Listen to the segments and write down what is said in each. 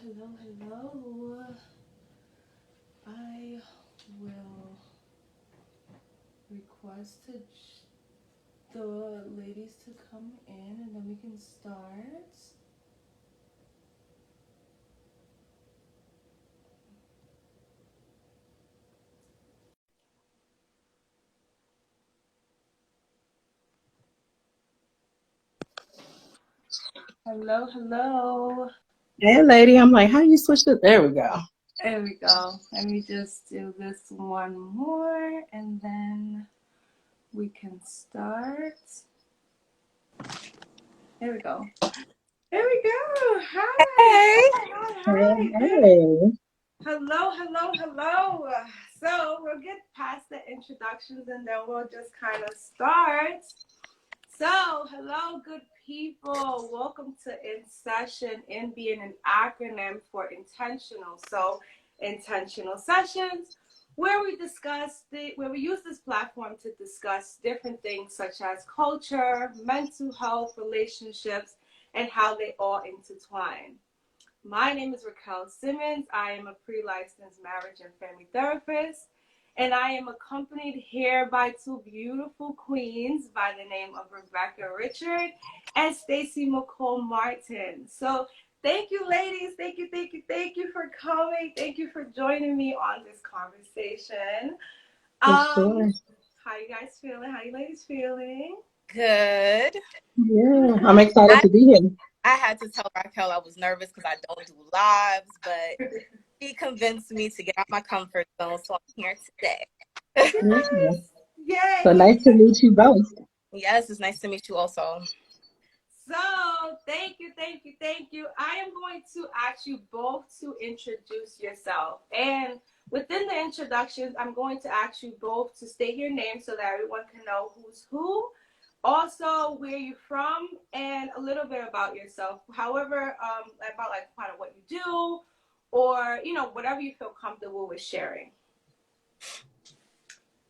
Hello. I will request the ladies to come in and then we can start. Hello. Hey, lady. I'm like, how you switch it? There we go. There we go. Let me just do this one more and then we can start. There we go. There we go. Hi. Hey. Hey, Good. hey. Hello. So we'll get past the introductions and then we'll just kind of start. So, hello, good people. Welcome to In Session, in being an acronym for intentional. So, intentional sessions where we use this platform to discuss different things such as culture, mental health, relationships, and how they all intertwine. My name is Raquel Simmons. I am a pre-licensed marriage and family therapist, and I am accompanied here by two beautiful queens by the name of Rebecca Richard and Stacy McCall Martin. So thank you, ladies. Thank you for coming. Thank you for joining me on this conversation. For sure. How you guys feeling? How you ladies feeling? Good. Yeah, I'm excited I to be here. I had to tell Raquel I was nervous because I don't do lives, but she convinced me to get out my comfort zone, so I'm here today. Yeah. Yes. So Yay. nice to meet you both. Yes, it's nice to meet you also. So, thank you. I am going to ask you both to introduce yourself. And within the introductions, I'm going to ask you both to state your name so that everyone can know who's who. Also, where you're from, and a little bit about yourself. However, about like kind of what you do, or whatever you feel comfortable with sharing.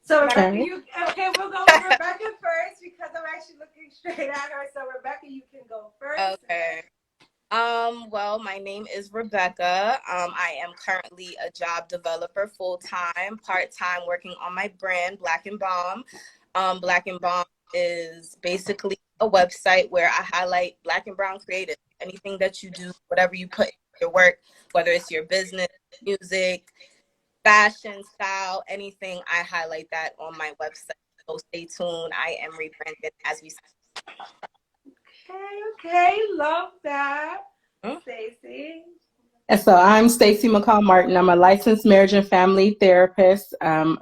So Rebecca, Okay. we'll go with Rebecca first because I'm actually looking straight at her. So Rebecca, you can go first. Okay. Well, my name is Rebecca. I am currently a job developer full-time, part-time working on my brand, Black and Bomb. Black and Bomb is basically a website where I highlight Black and brown creatives. Anything that you do, whatever you put in your work, whether it's your business, music, fashion, style, anything, I highlight that on my website. So stay tuned. I am rebranding as we speak. Okay, love that. Hmm? Stacy. And so I'm Stacy McCall Martin. I'm a licensed marriage and family therapist,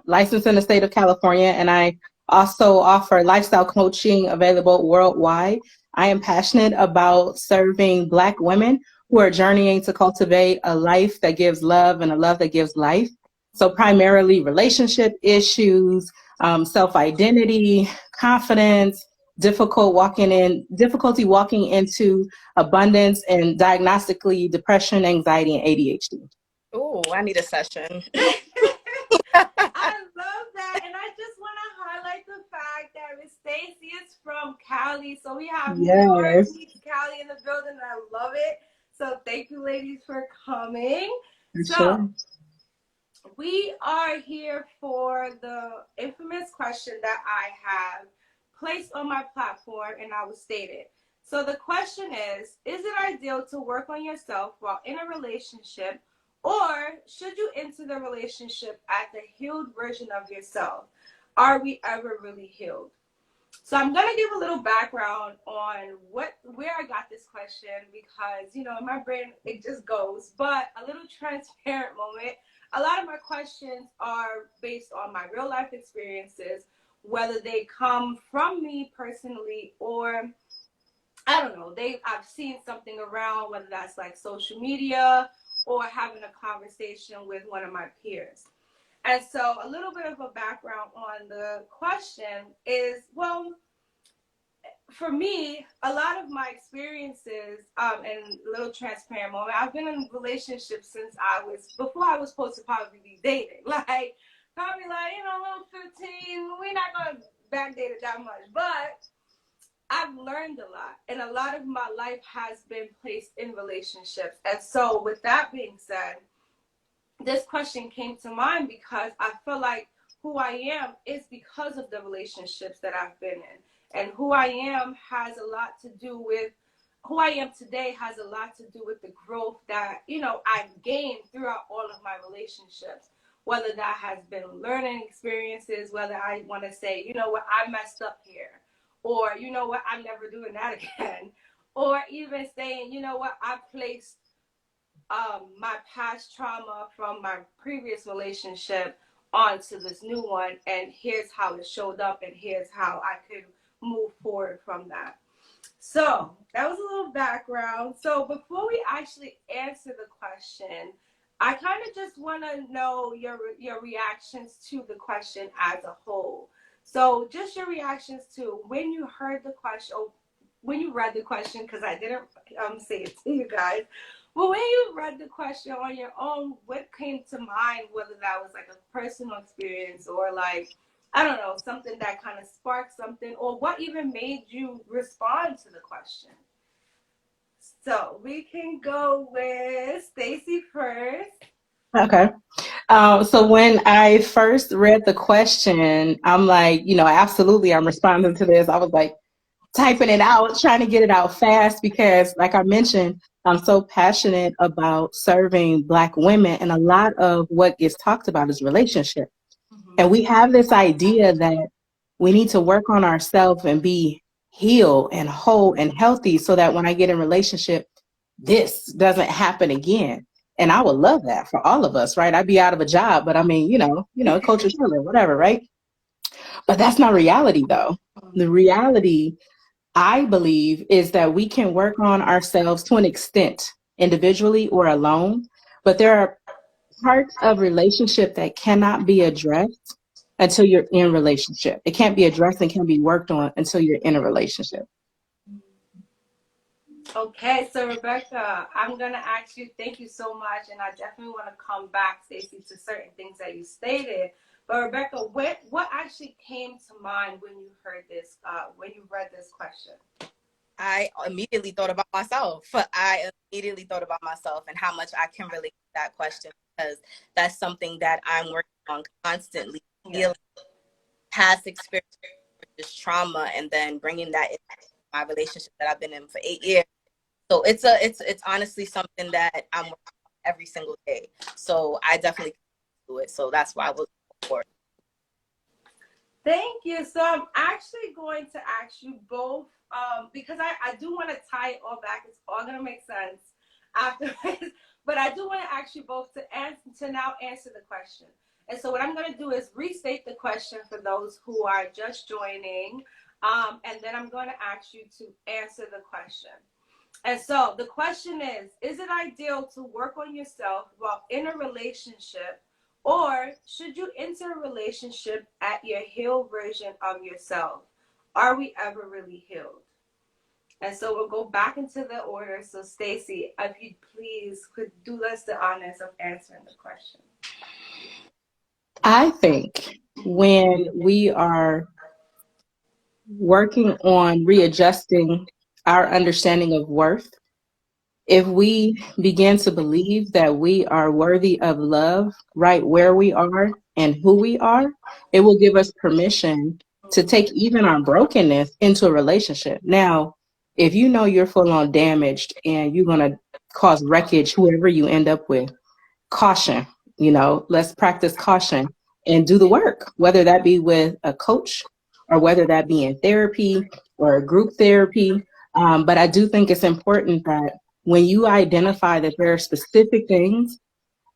licensed in the state of California, and I also offer lifestyle coaching available worldwide. I am passionate about serving Black women who are journeying to cultivate a life that gives love and a love that gives life. So primarily relationship issues, self-identity, confidence, difficulty walking into abundance, and diagnostically depression, anxiety, and ADHD. Oh, I need a session. I love that. And I just want to highlight the fact that Miss Stacy is from Cali. So we have New York Yes, meets Cali in the building. And I love it. So thank you, ladies, for coming. for So sure. we are here for the infamous question that I have placed on my platform, and I will state it. So the question is it ideal to work on yourself while in a relationship, or should you enter the relationship at the healed version of yourself? Are we ever really healed? So I'm gonna give a little background on where I got this question because in my brain it just goes. But a little transparent moment. A lot of my questions are based on my real life experiences, whether they come from me personally or I don't know. I've seen something around, whether that's like social media or having a conversation with one of my peers. And so a little bit of a background on the question is, well, for me, a lot of my experiences, and a little transparent moment, I've been in relationships since before I was supposed to probably be dating. Like, probably like, a little 15, we're not going to backdate it that much. But I've learned a lot, and a lot of my life has been placed in relationships. And so, with that being said, this question came to mind because I feel like who I am is because of the relationships that I've been in. And who I am has a lot to do with who I am today, has a lot to do with the growth that, I've gained throughout all of my relationships. Whether that has been learning experiences, whether I want to say, you know what, I messed up here, or you know what, I'm never doing that again, or even saying, you know what, I placed my past trauma from my previous relationship onto this new one, and here's how it showed up, and here's how I could move forward from that. So that was a little background. So before we actually answer the question, I kind of just want to know your reactions to the question as a whole. So just your reactions to when you heard the question, or when you read the question, because I didn't say it to you guys. But when you read the question on your own, what came to mind? Whether that was like a personal experience, or like, I don't know, something that kind of sparked something, or what even made you respond to the question. So we can go with Stacy first. Okay. So when I first read the question, I'm like, absolutely, I'm responding to this. I was like typing it out, trying to get it out fast because, like I mentioned, I'm so passionate about serving Black women, and a lot of what gets talked about is relationship. And we have this idea that we need to work on ourselves and be healed and whole and healthy so that when I get in relationship, this doesn't happen again. And I would love that for all of us, right? I'd be out of a job, but I mean, culture chiller, whatever, right? But that's not reality though. The reality, I believe, is that we can work on ourselves to an extent, individually or alone, but there are parts of relationship that cannot be addressed until you're in relationship. It can't be addressed and can be worked on until you're in a relationship. Okay, so Rebecca, I'm gonna ask you. Thank you so much, and I definitely want to come back, Stacey, to certain things that you stated. But Rebecca, what actually came to mind when you heard this? When you read this question? I immediately thought about myself. I immediately thought about myself and how much I can relate to that question, because that's something that I'm working on constantly, healing past experience, just trauma, and then bringing that into my relationship that I've been in for 8 years. So it's honestly something that I'm working on every single day. So I definitely do it. So that's why I was for it. Thank you. So I'm actually going to ask you both, because I do want to tie it all back. It's all going to make sense after this. But I do want to ask you both to now answer the question. And so what I'm going to do is restate the question for those who are just joining. And then I'm going to ask you to answer the question. And so the question is it ideal to work on yourself while in a relationship, or should you enter a relationship at your healed version of yourself? Are we ever really healed? And so we'll go back into the order. So Stacy, if you please could do us the honors of answering the question. I think when we are working on readjusting our understanding of worth, if we begin to believe that we are worthy of love right where we are and who we are, it will give us permission to take even our brokenness into a relationship. Now, if you know you're full on damaged and you're going to cause wreckage, whoever you end up with, caution, let's practice caution and do the work, whether that be with a coach or whether that be in therapy or a group therapy. But I do think it's important that when you identify that there are specific things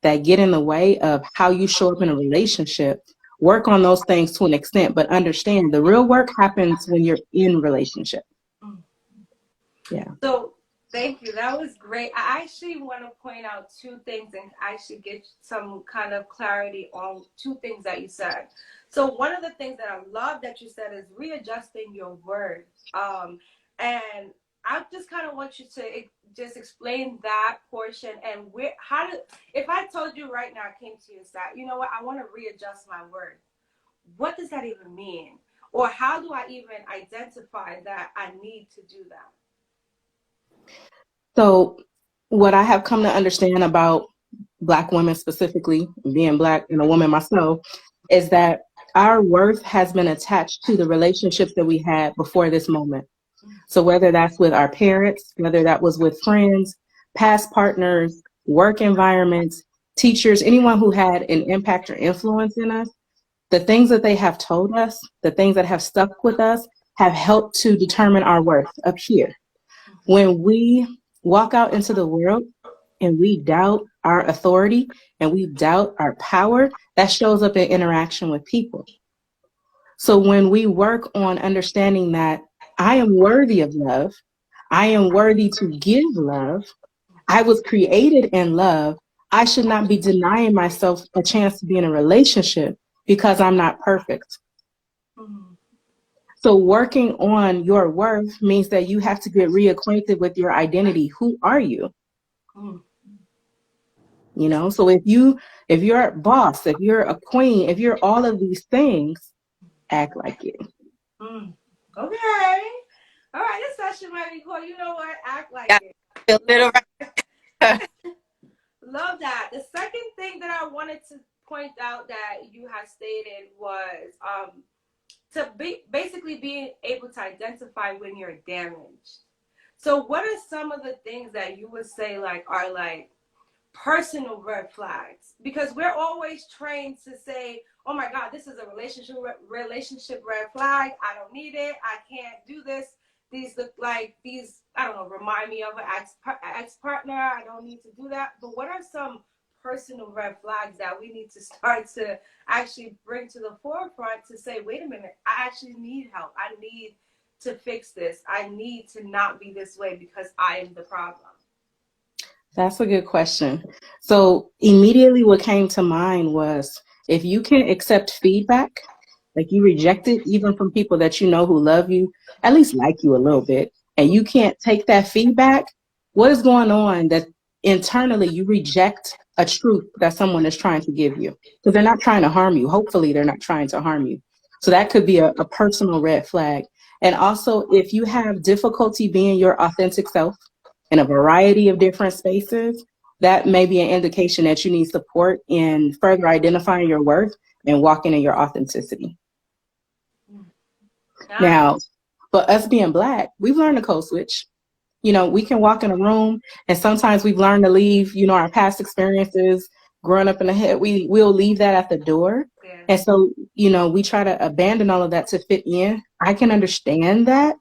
that get in the way of how you show up in a relationship, work on those things to an extent, but understand the real work happens when you're in relationship. Yeah. So thank you. That was great. I actually want to point out two things and actually get some kind of clarity on two things that you said. So one of the things that I love that you said is readjusting your words. And I just kind of want you to just explain that portion and if I told you right now, I came to you and said, you know what, I want to readjust my words. What does that even mean? Or how do I even identify that I need to do that? So what I have come to understand about Black women specifically, being Black and a woman myself, is that our worth has been attached to the relationships that we had before this moment. So whether that's with our parents, whether that was with friends, past partners, work environments, teachers, anyone who had an impact or influence in us, the things that they have told us, the things that have stuck with us have helped to determine our worth up here. When we walk out into the world and we doubt our authority and we doubt our power, that shows up in interaction with people. So when we work on understanding that I am worthy of love, I am worthy to give love, I was created in love, I should not be denying myself a chance to be in a relationship because I'm not perfect. So working on your worth means that you have to get reacquainted with your identity. Who are you? You know, so if you're a boss, if you're a queen, if you're all of these things, act like it. Okay. All right, this session might be cool. You know what? Act like Yeah, it. Love Love that. The second thing that I wanted to point out that you had stated was to be basically being able to identify when you're damaged. So what are some of the things that you would say like are like personal red flags? Because we're always trained to say, oh my God, this is a relationship red flag. I don't need it. I can't do this. These look like these, I don't know, remind me of an ex-partner. I don't need to do that. But what are some personal red flags that we need to start to actually bring to the forefront to say, wait a minute, I actually need help. I need to fix this. I need to not be this way because I am the problem. That's a good question. So immediately what came to mind was if you can accept feedback, like you reject it even from people that you know who love you, at least like you a little bit, and you can't take that feedback, what is going on that internally you reject a truth that someone is trying to give you? Because they're not trying to harm you. Hopefully they're not trying to harm you. So that could be a personal red flag. And also if you have difficulty being your authentic self, in a variety of different spaces, that may be an indication that you need support in further identifying your worth and walking in your authenticity. Now, for us being Black, we've learned to code switch. You know, we can walk in a room and sometimes we've learned to leave, you know, our past experiences growing up in the head, we'll leave that at the door. Yeah. And so, you know, we try to abandon all of that to fit in. I can understand that,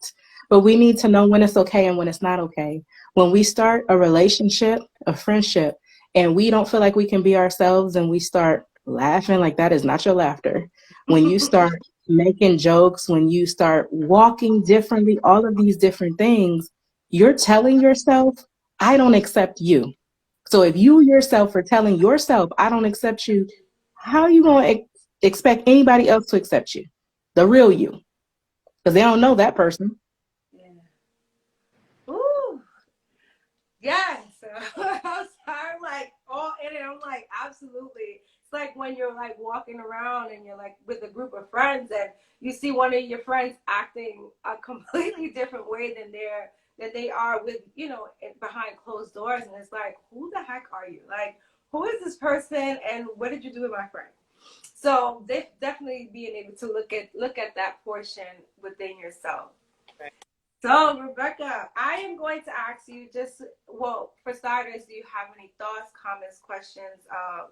but we need to know when it's okay and when it's not okay. When we start a relationship, a friendship, and we don't feel like we can be ourselves and we start laughing, like that is not your laughter. When you start making jokes, when you start walking differently, all of these different things, you're telling yourself, I don't accept you. So if you yourself are telling yourself, I don't accept you, how are you going to expect anybody else to accept you? The real you. Because they don't know that person. Yeah. Ooh. Yes. I'm like all in it. I'm like, absolutely. It's like when you're like walking around and you're like with a group of friends and you see one of your friends acting a completely different way than they are with, you know, behind closed doors. And it's like, who the heck are you? Like, who is this person and what did you do with my friend? So they definitely being able to look at that portion within yourself. Right. So, Rebecca, I am going to ask you just, well, for starters, do you have any thoughts, comments, questions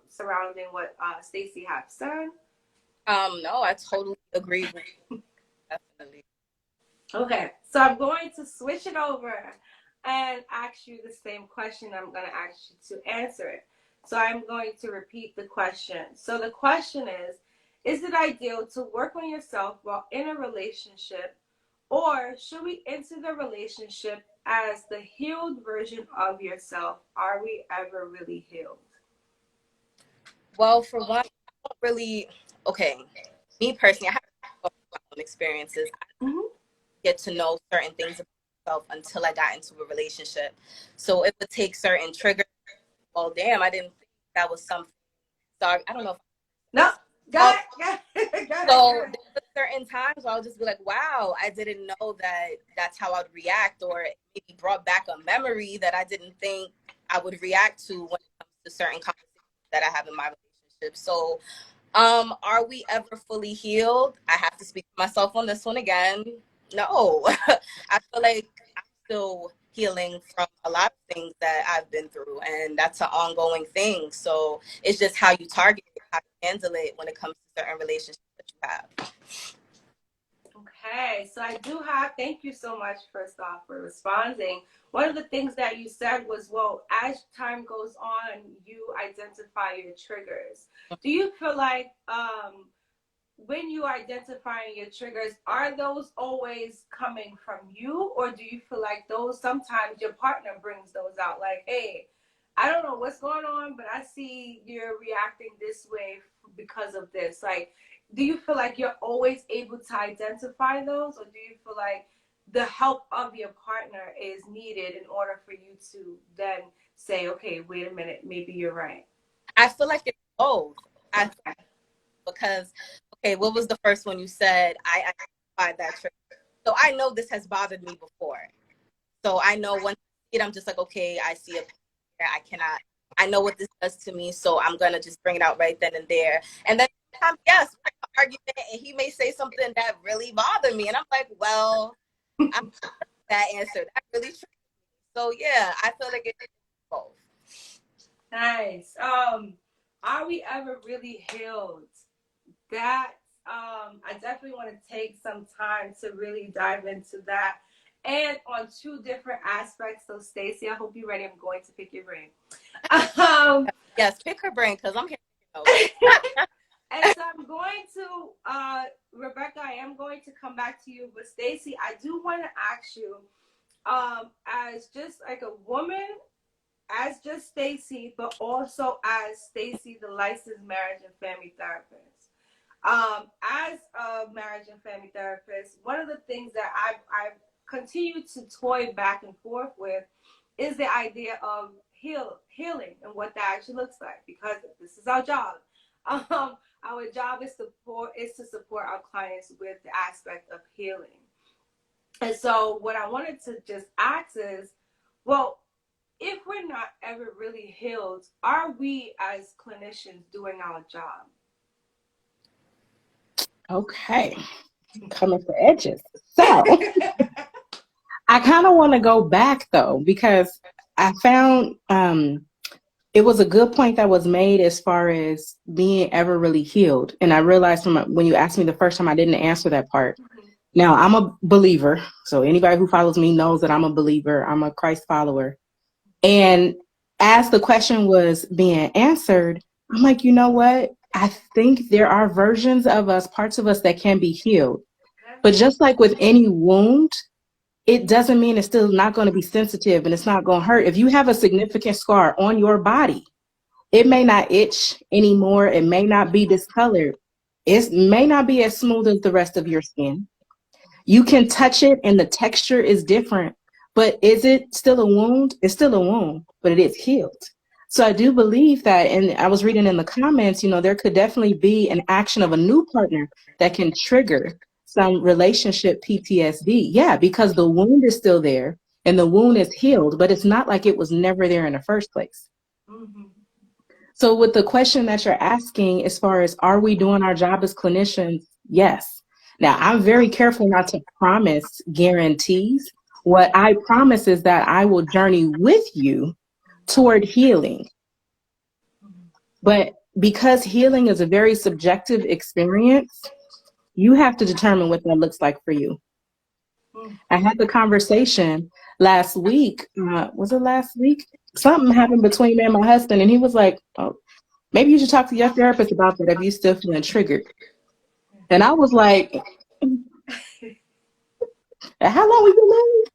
surrounding what Stacey has said? No, I totally agree with you. Definitely. Okay, so I'm going to switch it over and ask you the same question. I'm going to ask you to answer it. So I'm going to repeat the question. So the question is it ideal to work on yourself while in a relationship, or should we enter the relationship as the healed version of yourself? Are we ever really healed? Well, for one, I don't really, okay, me personally, I have my own experiences. I didn't get to know certain things about myself until I got into a relationship. So it would take certain triggers. Well, damn, I didn't think that was something. Sorry, I don't know if No, got it. So there were certain times I'll just be like, wow, I didn't know that that's how I'd react, or it maybe brought back a memory that I didn't think I would react to when it comes to certain conversations that I have in my relationship. So are we ever fully healed? I have to speak for myself on this one again. No. I feel like I'm still healing from a lot of things that I've been through, and that's an ongoing thing. So it's just how you target it, how you handle it when it comes to certain relationships that you have. Okay, so I do have, thank you so much, first off, for responding. One of the things that you said was, well, as time goes on, you identify your triggers. Do you feel like when you are identifying your triggers, are those always coming from you, or do you feel like those sometimes your partner brings those out? Like, hey, I don't know what's going on, but I see you're reacting this way because of this. Like, do you feel like you're always able to identify those, or do you feel like the help of your partner is needed in order for you to then say, okay, wait a minute, maybe you're right? I feel like it's both. Because, okay, what was the first one you said? I identified that trigger. So I know this has bothered me before. So I know once I see it, I'm just like, okay, I see a I cannot, I know what this does to me, so I'm gonna just bring it out right then and there. And then sometimes, yes, we're in an argument, and he may say something that really bothered me, and I'm like, well, I'm that answer that really triggered me. So yeah, I feel like it's both. Nice. Are we ever really healed? That I definitely want to take some time to really dive into that, and on two different aspects. So, Stacey, I hope you're ready. I'm going to pick your brain. Yes, pick her brain, because I'm here. And so I'm going to, Rebecca, I am going to come back to you, but Stacey, I do want to ask you, as just like a woman, as just Stacey, but also as Stacey, the licensed marriage and family therapist. As a marriage and family therapist, one of the things that I've continued to toy back and forth with is the idea of healing and what that actually looks like, because this is our job. Our job is to support our clients with the aspect of healing. And so what I wanted to just ask is, well, if we're not ever really healed, are we as clinicians doing our job? Okay, coming for edges. So I kind of want to go back though, because I found it was a good point that was made as far as being ever really healed. And I realized from when you asked me the first time, I didn't answer that part. Now, I'm a believer. So anybody who follows me knows that I'm a believer. I'm a Christ follower. And as the question was being answered, I'm like, you know what? I think there are versions of us, parts of us that can be healed. But just like with any wound, it doesn't mean it's still not going to be sensitive and it's not going to hurt. If you have a significant scar on your body, it may not itch anymore. It may not be discolored. It may not be as smooth as the rest of your skin. You can touch it and the texture is different, but is it still a wound? It's still a wound, but it is healed. So I do believe that, and I was reading in the comments, there could definitely be an action of a new partner that can trigger some relationship PTSD. Yeah, because the wound is still there and the wound is healed, but it's not like it was never there in the first place. Mm-hmm. So with the question that you're asking, as far as are we doing our job as clinicians? Yes. Now, I'm very careful not to promise guarantees. What I promise is that I will journey with you toward healing. But because healing is a very subjective experience, you have to determine what that looks like for you. I had the conversation last week. Was it last week? Something happened between me and my husband, and he was like, oh, maybe you should talk to your therapist about that if you're still feeling triggered. And I was like, how long we been married?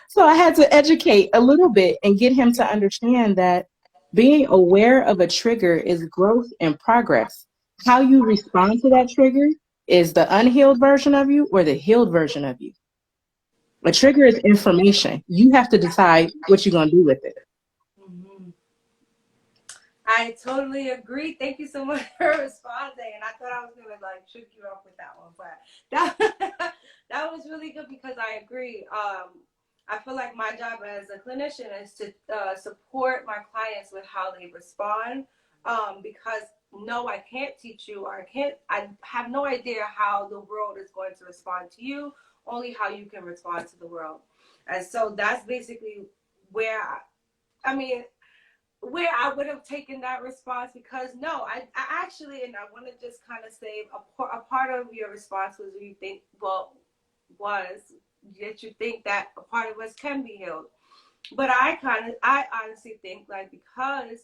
So I had to educate a little bit and get him to understand that being aware of a trigger is growth and progress. How you respond to that trigger is the unhealed version of you or the healed version of you. A trigger is information. You have to decide what you're going to do with it. Mm-hmm. I totally agree. Thank you so much for responding. And I thought I was gonna like trick you up with that one, but that that was really good because I agree. I feel like my job as a clinician is to support my clients with how they respond. Because no, I can't teach you, or I have no idea how the world is going to respond to you. Only how you can respond to the world. And so that's basically where I mean where I would have taken that response, because no, I actually, and I want to just kind of say a part of your response was you think, well, was that you think that a part of us can be healed. But I honestly think like because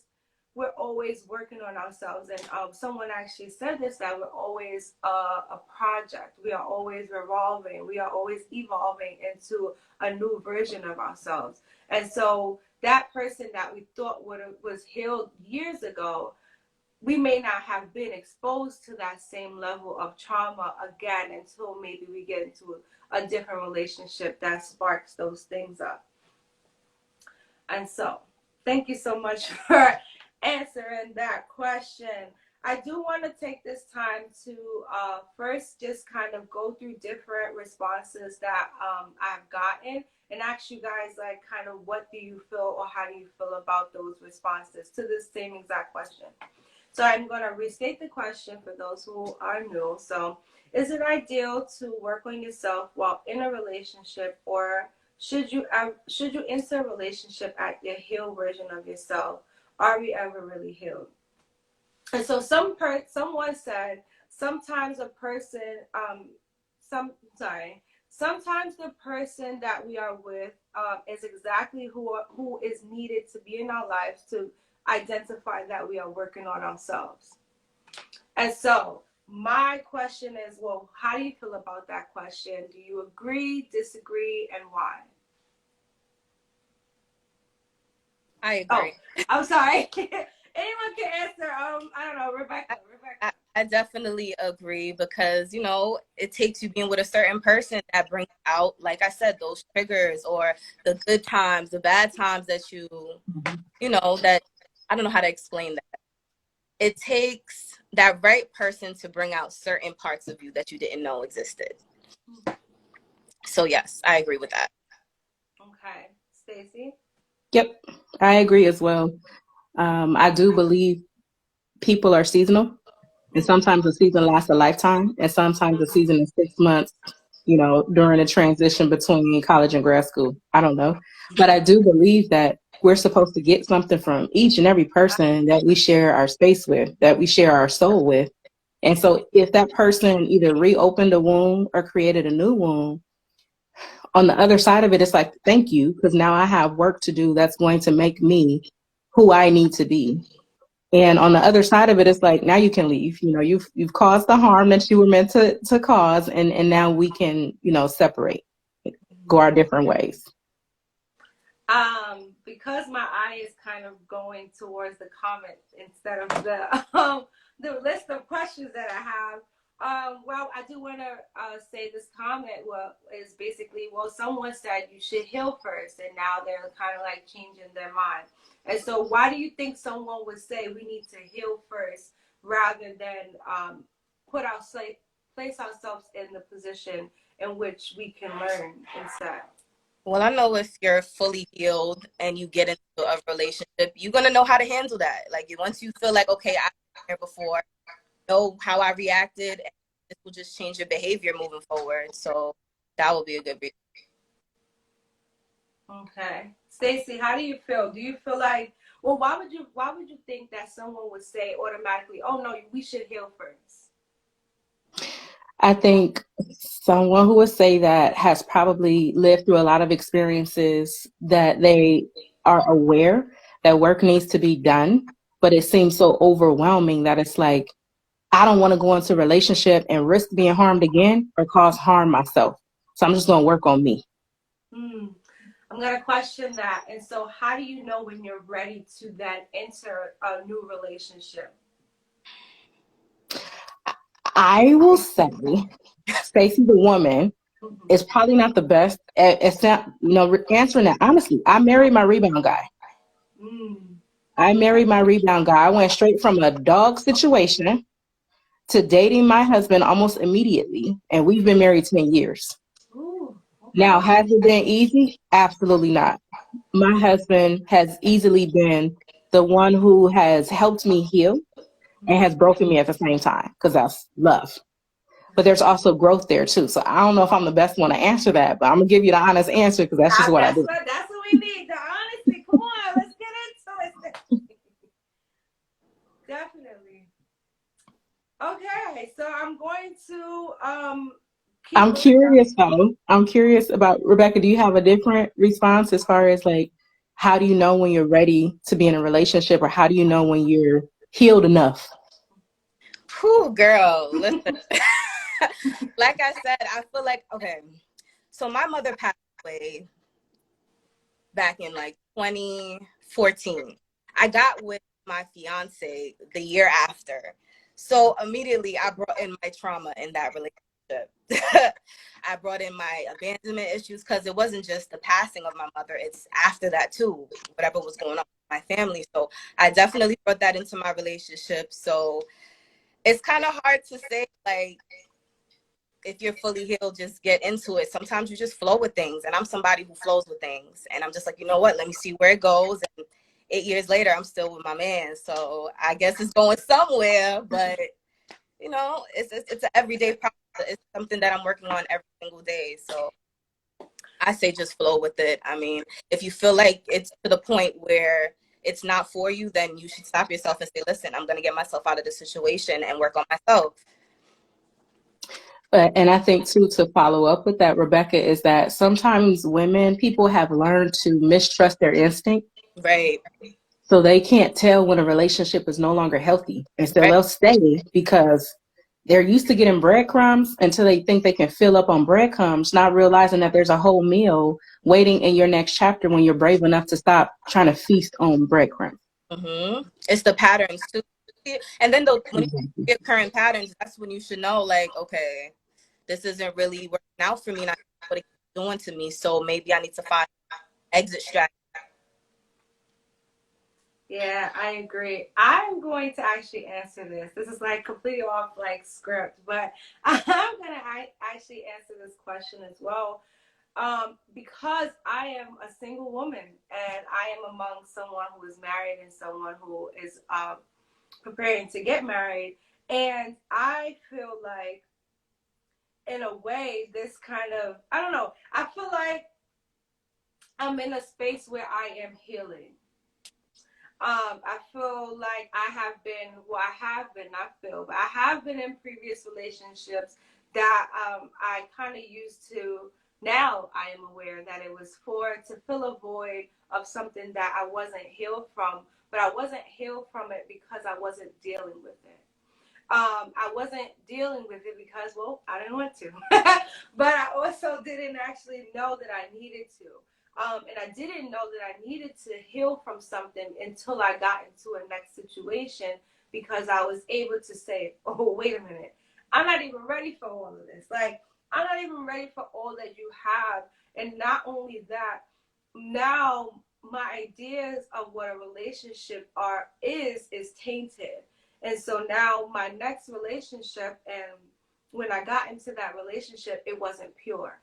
we're always working on ourselves, and someone actually said this, that we're always a project. We are always revolving. We are always evolving into a new version of ourselves. And so that person that we thought was healed years ago, we may not have been exposed to that same level of trauma again until maybe we get into a different relationship that sparks those things up. And so, thank you so much for answering that question. I do want to take this time to first just kind of go through different responses that I've gotten and ask you guys, like, kind of what do you feel or how do you feel about those responses to this same exact question. So I'm going to restate the question for those who are new. So, is it ideal to work on yourself while in a relationship, or should you enter a relationship at your healed version of yourself? Are we ever really healed? And so someone said sometimes a person sometimes the person that we are with is exactly who is needed to be in our lives to identify that we are working on ourselves. And so my question is, well, how do you feel about that question? Do you agree, disagree, and why? I agree. Oh, I'm sorry. Anyone can answer. I don't know, Rebecca. I definitely agree, because, you know, it takes you being with a certain person that brings out, like I said, those triggers or the good times, the bad times that you know, that I don't know how to explain that. It takes that right person to bring out certain parts of you that you didn't know existed. So yes, I agree with that. Okay. Stacey? Yep, I agree as well. I do believe people are seasonal, and sometimes a season lasts a lifetime, and sometimes a season is 6 months, you know, during a transition between college and grad school. I don't know. But I do believe that we're supposed to get something from each and every person that we share our space with, that we share our soul with. And so if that person either reopened a wound or created a new wound, on the other side of it, it's like, thank you, because now I have work to do that's going to make me who I need to be. And on the other side of it, it's like, now you can leave. You know, you've caused the harm that you were meant to cause, and now we can, you know, separate, go our different ways. Because my eye is kind of going towards the comments instead of the list of questions that I have. Well, I do want to say this comment is basically, well, someone said you should heal first, and now they're kind of like changing their mind. And so why do you think someone would say we need to heal first rather than place ourselves in the position in which we can learn instead? Well, I know if you're fully healed and you get into a relationship, you're going to know how to handle that. Like, once you feel like, okay, I've been here before, know how I reacted, and this will just change your behavior moving forward. So that would be a good reason. Okay. Stacey, how do you feel? Do you feel like, well, why would you think that someone would say automatically, oh no, we should heal first? I think someone who would say that has probably lived through a lot of experiences, that they are aware that work needs to be done, but it seems so overwhelming that it's like, I don't want to go into a relationship and risk being harmed again or cause harm myself. So I'm just going to work on me. I'm going to question that. And so how do you know when you're ready to then enter a new relationship? I will say, Stacey, the woman, is probably not the best at answering that. Honestly, I married my rebound guy. I married my rebound guy. I went straight from a dog situation to dating my husband almost immediately, and we've been married 10 years. Ooh, Now, okay. has it been easy? Absolutely not. My husband has easily been the one who has helped me heal and has broken me at the same time because that's love. But there's also growth there too. So I don't know if I'm the best one to answer that, but I'm gonna give you the honest answer because that's just what I do. That's what we need. The honesty. Come on, let's get into it. Definitely. Okay, so I'm going to keep I'm moving down. curious though. I'm curious about Rebecca. Do you have a different response as far as like how do you know when you're ready to be in a relationship, or how do you know when you're healed enough? Whew, girl, listen. Like I said, I feel like, okay, so my mother passed away back in like 2014. I got with my fiance the year after. So immediately I brought in my trauma in that relationship. I brought in my abandonment issues because it wasn't just the passing of my mother, it's after that too, whatever was going on with my family. So I definitely brought that into my relationship. So it's kind of hard to say, like, if you're fully healed, just get into it. Sometimes you just flow with things. And I'm somebody who flows with things. And I'm just like, you know what? Let me see where it goes. And 8 years later, I'm still with my man. So I guess it's going somewhere. But, you know, it's an everyday process. It's something that I'm working on every single day. So I say just flow with it. I mean, if you feel like it's to the point where it's not for you, then you should stop yourself and say, listen, I'm going to get myself out of this situation and work on myself. And I think too, to follow up with that, Rebecca, is that sometimes people have learned to mistrust their instinct. Right. So they can't tell when a relationship is no longer healthy. And so Right. they'll stay because they're used to getting breadcrumbs until they think they can fill up on breadcrumbs, not realizing that there's a whole meal waiting in your next chapter when you're brave enough to stop trying to feast on breadcrumbs. Mm-hmm. It's the patterns too. And then when you Exactly. get current patterns, that's when you should know, like, okay, this isn't really working out for me. Not what it's doing to me. So maybe I need to find exit strategy. Yeah, I agree. I'm going to actually answer this. This is like completely off like script, but I'm gonna actually answer this question as well. Because I am a single woman and I am among someone who is married and someone who is preparing to get married, and I feel like, in a way, this kind of, I don't know. I feel like I'm in a space where I am healing. I feel like I have been, well, I have been, not feel, but I have been in previous relationships that I kind of used to. Now I am aware that it was to fill a void of something that I wasn't healed from, but I wasn't healed from it because I wasn't dealing with it. I wasn't dealing with it because, well, I didn't want to. But I also didn't actually know that I needed to. And I didn't know that I needed to heal from something until I got into a next situation, because I was able to say, oh, wait a minute. I'm not even ready for all of this. Like, I'm not even ready for all that you have. And not only that, now my ideas of what a relationship is tainted. And so now my next relationship, and when I got into that relationship, it wasn't pure.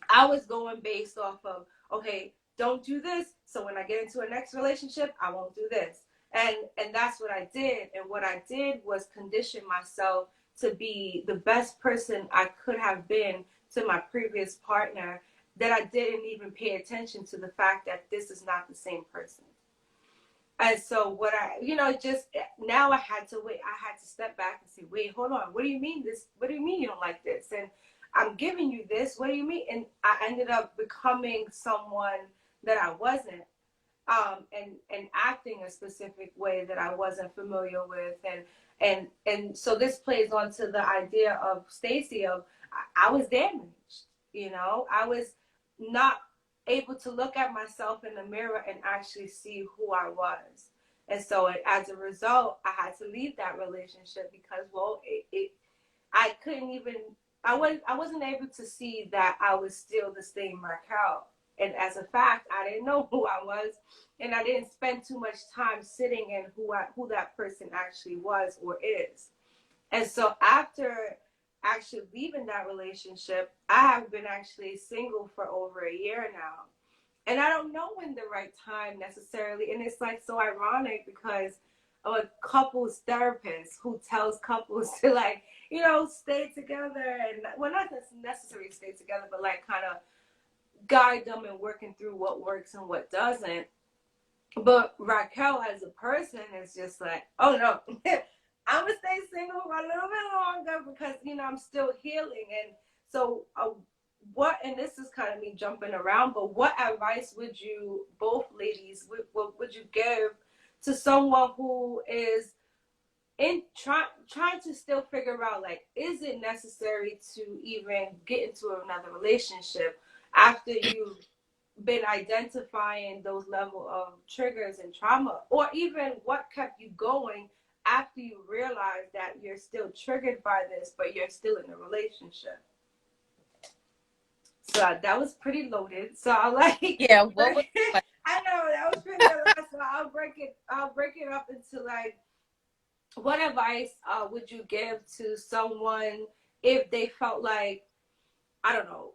I was going based off of, okay, don't do this, so when I get into a next relationship, I won't do this. And that's what I did. And what I did was condition myself to be the best person I could have been to my previous partner, that I didn't even pay attention to the fact that this is not the same person. And so what just now I had to wait. I had to step back and say, wait, hold on. What do you mean this? What do you mean you don't like this? And I'm giving you this. What do you mean? And I ended up becoming someone that I wasn't, and acting a specific way that I wasn't familiar with. And so this plays on to the idea of Stacy of, I was damaged. I was not able to look at myself in the mirror and actually see who I was. And so as a result, I had to leave that relationship because, well, I couldn't even, I wasn't able to see that I was still the same Raquel. And as a fact, I didn't know who I was, and I didn't spend too much time sitting in who that person actually was or is. And so after actually leaving that relationship, I have been actually single for over a year now. And I don't know when the right time necessarily. And it's like so ironic because I'm a couples therapist who tells couples to, like, you know, stay together, and well, not necessarily stay together, but like kind of guide them in working through what works and what doesn't. But Raquel as a person is just like, oh no, I'm gonna stay single for a little bit longer because, you know, I'm still healing. And so what, and this is kind of me jumping around, but what advice would you, both ladies, what would you give to someone who is in trying to still figure out, like, is it necessary to even get into another relationship after you've been identifying those level of triggers and trauma, or even what kept you going after you realize that you're still triggered by this but you're still in a relationship? So that was pretty loaded, so I like, yeah, what was I know that was pretty a lot, so I'll break it up into, like, what advice would you give to someone if they felt like, I don't know,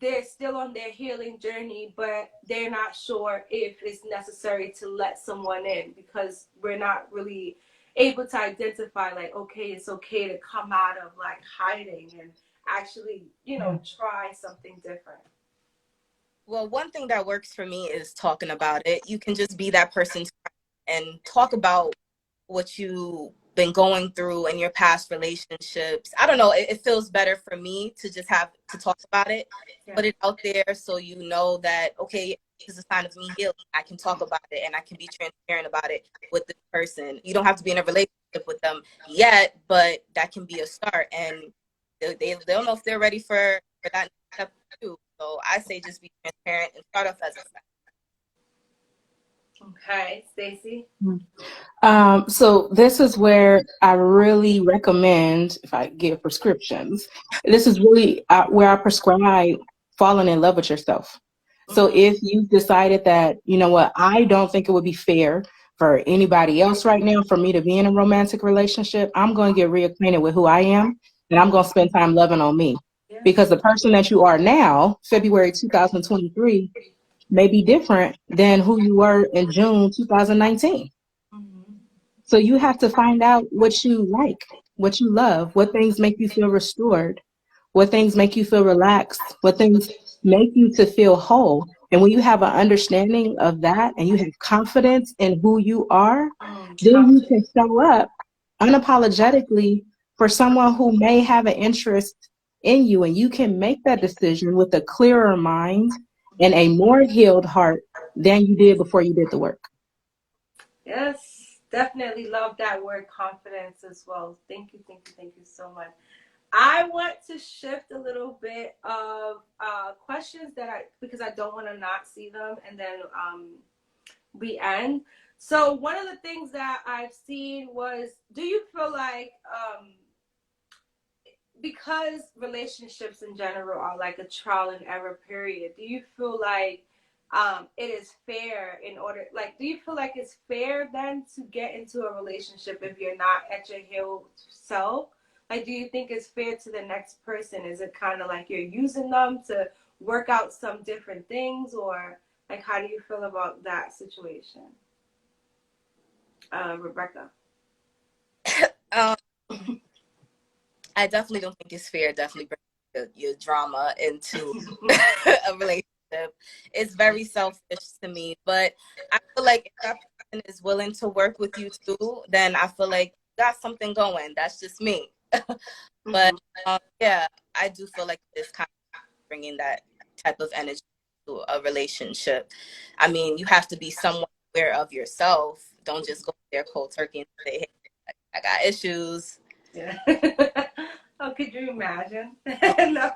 they're still on their healing journey, but they're not sure if it's necessary to let someone in because we're not really able to identify, like, okay, it's okay to come out of, like, hiding and actually, you know, try something different. Well, one thing that works for me is talking about it. You can just be that person's friend and talk about what you've been going through in your past relationships. I don't know. It feels better for me to just have to talk about it, put it out there so you know that, okay, this is a sign of me healing. I can talk about it and I can be transparent about it with this person. You don't have to be in a relationship with them yet, but that can be a start. And they don't know if they're ready for that step too. So I say just be transparent and start off as a friend. Okay, Stacey. So this is where I really recommend, if I give prescriptions, this is really where I prescribe falling in love with yourself. So if you've decided that, you know what, I don't think it would be fair for anybody else right now for me to be in a romantic relationship, I'm going to get reacquainted with who I am, and I'm going to spend time loving on me. Because the person that you are now, February 2023, may be different than who you were in June 2019. So you have to find out what you like, what you love, what things make you feel restored, what things make you feel relaxed, what things make you to feel whole. And when you have an understanding of that and you have confidence in who you are, then you can show up unapologetically for someone who may have an interest in you, and you can make that decision with a clearer mind and a more healed heart than you did before you did the work. Yes, definitely love that word confidence as well. Thank you so much. I want to shift a little bit of questions because I don't want to not see them and then we end. So one of the things that I've seen was, do you feel like because relationships in general are like a trial and error period, do you feel like it is fair do you feel like it's fair then to get into a relationship if you're not at your healed self? Like, do you think it's fair to the next person? Is it kind of like you're using them to work out some different things, or like, how do you feel about that situation? Rebecca. I definitely don't think it's fair. Definitely bring your drama into a relationship. It's very selfish to me, but I feel like if that person is willing to work with you too, then I feel like you got something going. That's just me. But yeah, I do feel like it's kind of bringing that type of energy to a relationship. I mean, you have to be somewhat aware of yourself. Don't just go there cold turkey and say, hey, I got issues. Yeah. Oh, could you imagine? No.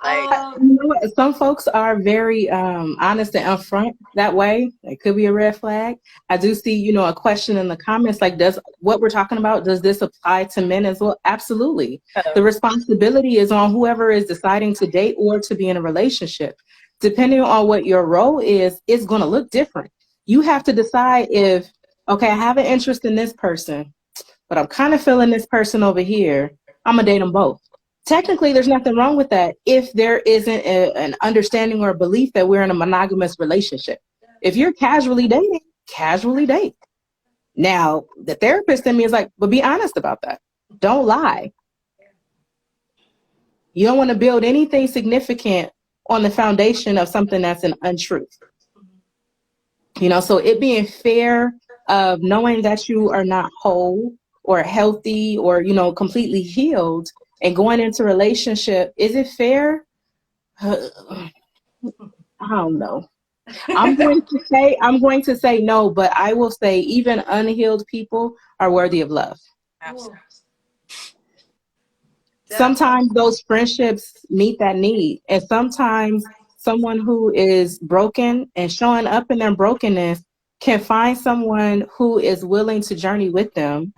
You know what? Some folks are very honest and upfront that way. It could be a red flag. I do see, you know, a question in the comments like, does what we're talking about, does this apply to men as well? Absolutely. The responsibility is on whoever is deciding to date or to be in a relationship. depending on what your role is, it's going to look different. You have to decide if, okay, I have an interest in this person, but I'm kind of feeling this person over here. I'm going to date them both. Technically, there's nothing wrong with that if there isn't an understanding or a belief that we're in a monogamous relationship. If you're casually dating, casually date. Now, the therapist in me is like, but be honest about that. Don't lie. You don't want to build anything significant on the foundation of something that's an untruth. You know, so it being fair of knowing that you are not whole or healthy or, you know, completely healed and going into a relationship, is it fair? I don't know. I'm going to say no, but I will say even unhealed people are worthy of love. Absolutely. Sometimes those friendships meet that need. And sometimes someone who is broken and showing up in their brokenness can find someone who is willing to journey with them.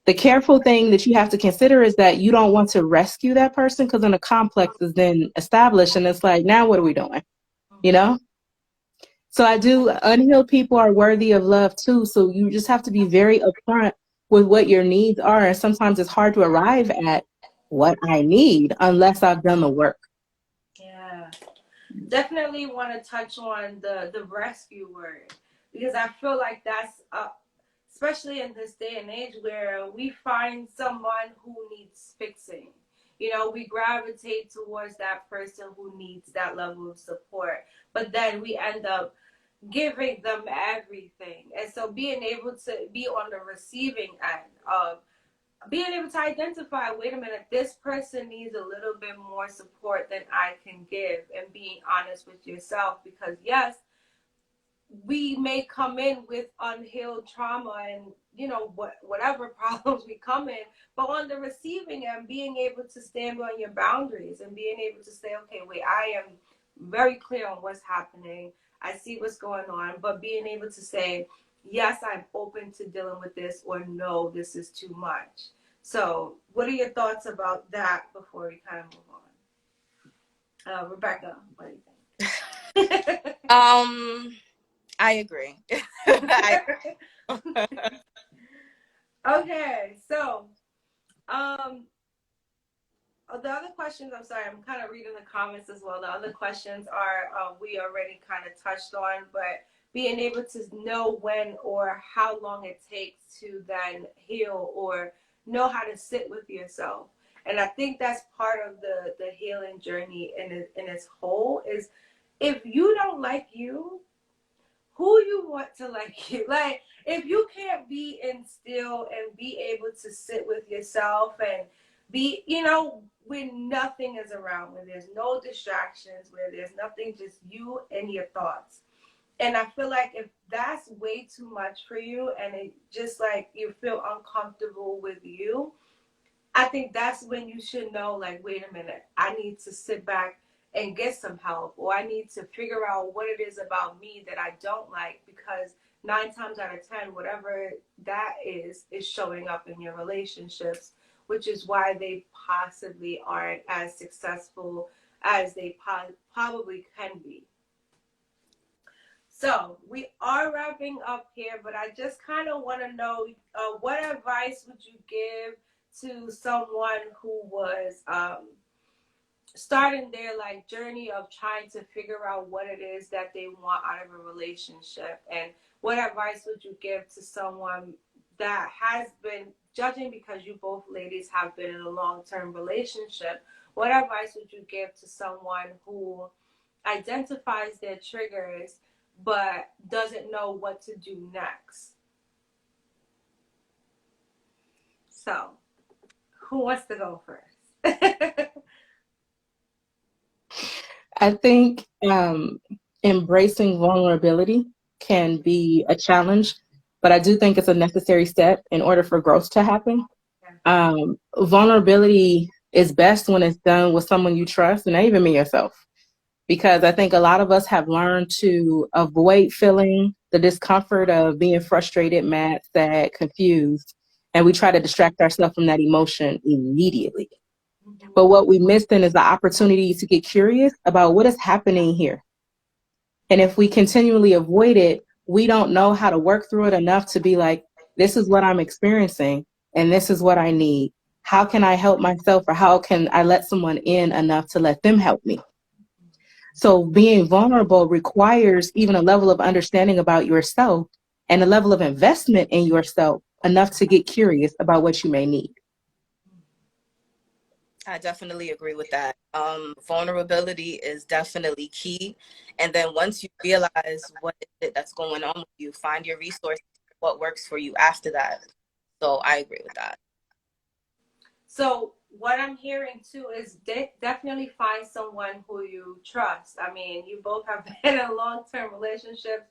The careful thing that you have to consider is that you don't want to rescue that person, because then a complex is then established and it's like, now what are we doing? You know? So unhealed people are worthy of love too. So you just have to be very upfront with what your needs are. And sometimes it's hard to arrive at what I need unless I've done the work. Yeah. Definitely want to touch on the rescue word, because I feel like that's especially in this day and age where we find someone who needs fixing. You know, we gravitate towards that person who needs that level of support, but then we end up giving them everything. And so being able to be on the receiving end of being able to identify, wait a minute, this person needs a little bit more support than I can give, and being honest with yourself, because yes, we may come in with unhealed trauma and, you know, whatever problems we come in, but on the receiving end, being able to stand on your boundaries and being able to say, okay, wait, I am very clear on what's happening. I see what's going on, but being able to say, yes, I'm open to dealing with this, or no, this is too much. So what are your thoughts about that before we kind of move on? Rebecca, what do you think? I agree. Okay, so the other questions, I'm sorry, I'm kind of reading the comments as well. The other questions are we already kind of touched on, but being able to know when or how long it takes to then heal, or know how to sit with yourself. And I think that's part of the healing journey in its whole, is if you don't like you, who you want to like you. Like, if you can't be in still and be able to sit with yourself and be, you know, when nothing is around, when there's no distractions, where there's nothing, just you and your thoughts. And I feel like if that's way too much for you, and it just like you feel uncomfortable with you, I think that's when you should know, like, wait a minute, I need to sit back and get some help, or I need to figure out what it is about me that I don't like, because 9 times out of 10, whatever that is showing up in your relationships, which is why they possibly aren't as successful as they probably can be. So we are wrapping up here, but I just kind of want to know, what advice would you give to someone who was starting their like journey of trying to figure out what it is that they want out of a relationship? And what advice would you give to someone that has been, judging because you both ladies have been in a long-term relationship, what advice would you give to someone who identifies their triggers but doesn't know what to do next? So who wants to go first? I think embracing vulnerability can be a challenge, but I do think it's a necessary step in order for growth to happen. Vulnerability is best when it's done with someone you trust, and even me yourself, because I think a lot of us have learned to avoid feeling the discomfort of being frustrated, mad, sad, confused, and we try to distract ourselves from that emotion immediately. But what we miss then is the opportunity to get curious about what is happening here. And if we continually avoid it, we don't know how to work through it enough to be like, this is what I'm experiencing and this is what I need. How can I help myself, or how can I let someone in enough to let them help me? So being vulnerable requires even a level of understanding about yourself and a level of investment in yourself enough to get curious about what you may need. I definitely agree with that. Vulnerability is definitely key. And then once you realize what is it that's going on with you, find your resources, what works for you after that. So I agree with that. So what I'm hearing too is definitely find someone who you trust. I mean, you both have been in long-term relationships.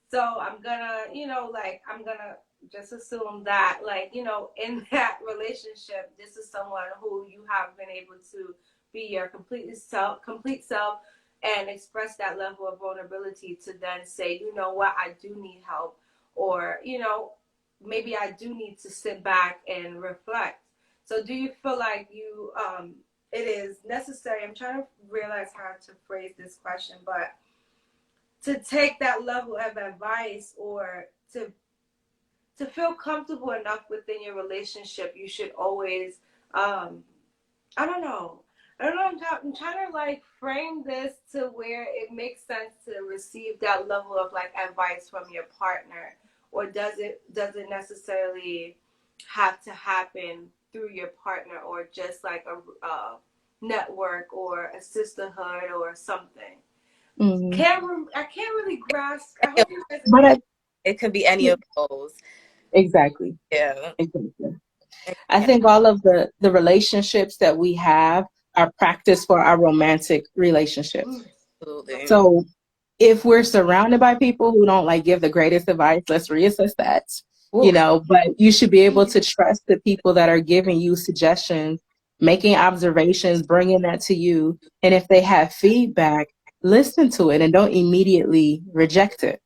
So I'm gonna, I'm gonna just assume that, in that relationship, this is someone who you have been able to be your complete self, and express that level of vulnerability to then say, you know what, I do need help, or, maybe I do need to sit back and reflect. So do you feel like it is necessary? I'm trying to realize how to phrase this question, but to take that level of advice, or to feel comfortable enough within your relationship, you should always, I don't know. I'm trying to frame this to where it makes sense to receive that level of advice from your partner, or does it necessarily have to happen through your partner, or just like a network or a sisterhood or something? Mm-hmm. I can't really grasp. I hope you guys are But It can be any of those. exactly. Yeah. Exactly. I think all of the relationships that we have are practiced for our romantic relationships. Absolutely. So if we're surrounded by people who don't give the greatest advice, let's reassess that, Oof. but you should be able to trust the people that are giving you suggestions, making observations, bringing that to you. And if they have feedback, listen to it and don't immediately reject it.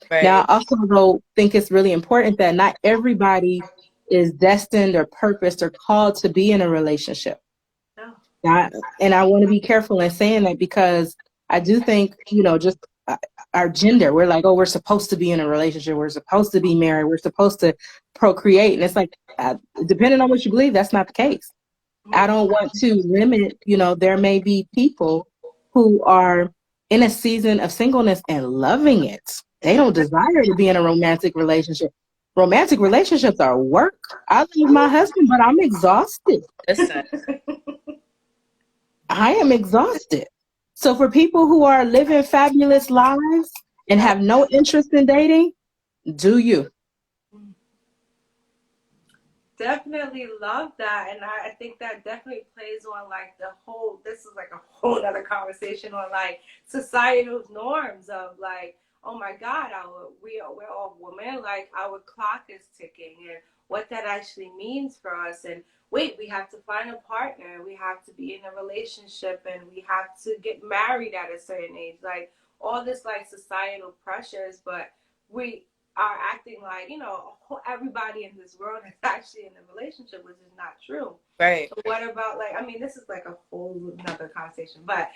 Now, Right. I also though think it's really important that not everybody is destined or purposed or called to be in a relationship. No. And I want to be careful in saying that, because I do think, just our gender, we're like, oh, we're supposed to be in a relationship. We're supposed to be married. We're supposed to procreate. And it's like, depending on what you believe, that's not the case. I don't want to limit, there may be people who are in a season of singleness and loving it. They don't desire to be in a romantic relationship. Romantic relationships are work. I love my husband, but I'm exhausted. Listen. I am exhausted. So for people who are living fabulous lives and have no interest in dating, do you? Definitely love that, and I think that definitely plays on the whole. This is a whole other conversation on societal norms of oh my God, we're all women, our clock is ticking, and what that actually means for us. And wait, we have to find a partner, we have to be in a relationship, and we have to get married at a certain age. All this societal pressures, but we are acting everybody in this world is actually in a relationship, which is not true. Right. So what about this is a whole another conversation, but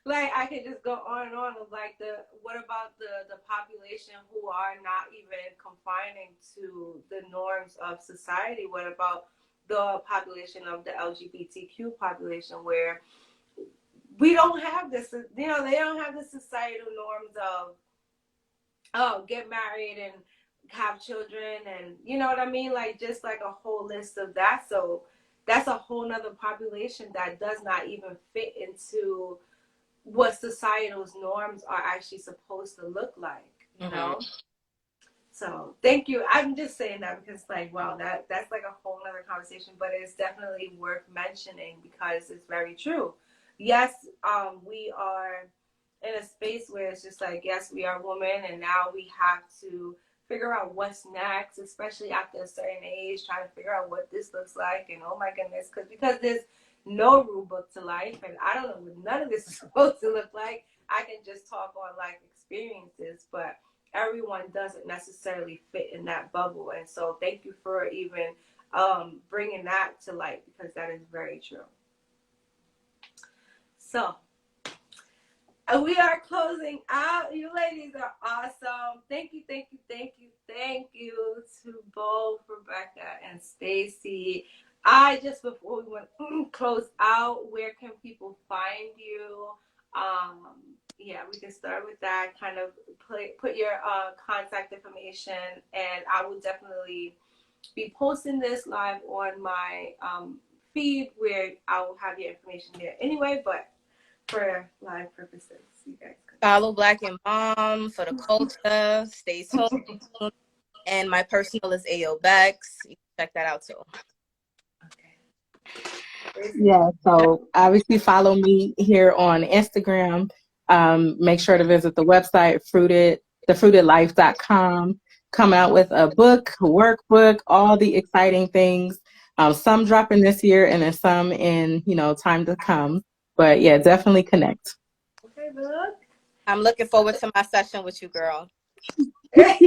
I could just go on and on of what about the population who are not even confining to the norms of society? What about the population of the LGBTQ population, where we don't have this, they don't have the societal norms of, oh, get married and have children, and you know what I mean? Just a whole list of that. So that's a whole nother population that does not even fit into what societal's norms are actually supposed to look like, you know? So thank you. I'm just saying that because wow, that's a whole nother conversation, but it's definitely worth mentioning because it's very true. Yes, we are in a space where it's just yes, we are women, and now we have to figure out what's next, especially after a certain age, trying to figure out what this looks like. And oh my goodness, because there's no rule book to life, and I don't know what none of this is supposed to look like. I can just talk on experiences, but everyone doesn't necessarily fit in that bubble. And so thank you for even bringing that to light, because that is very true. So we are closing out. You ladies are awesome. Thank you to both Rebecca and Stacy. Before we went close out, where can people find you? Yeah, we can start with that. Kind of put your contact information, and I will definitely be posting this live on my feed, where I will have your information there anyway, but for live purposes, you guys can follow Black and Bomb for the culture. Stay tuned. And my personal is Ayo Bex. You can check that out too. Okay. Yeah, so obviously follow me here on Instagram. Make sure to visit the website, thefruitedlife.com. Come out with a book, workbook, all the exciting things. Some dropping this year and then some in, time to come. But yeah, definitely connect. Okay, look. I'm looking forward to my session with you, girl. Okay,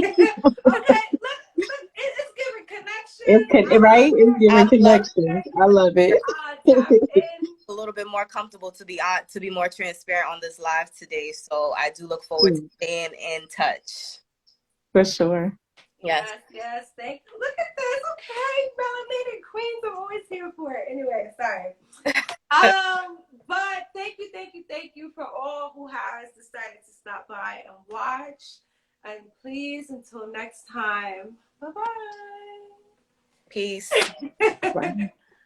look, it's giving connection. Right? It's I giving love connections. I love it. Tap in. a little bit more comfortable to be more transparent on this live today. So I do look forward to staying in touch. For sure. Yes. Thank you. Look at this. Okay, melanated queens. I'm always here for it. Anyway, sorry. But thank you for all who has decided to stop by and watch. And please, until next time, bye-bye. Peace. Bye.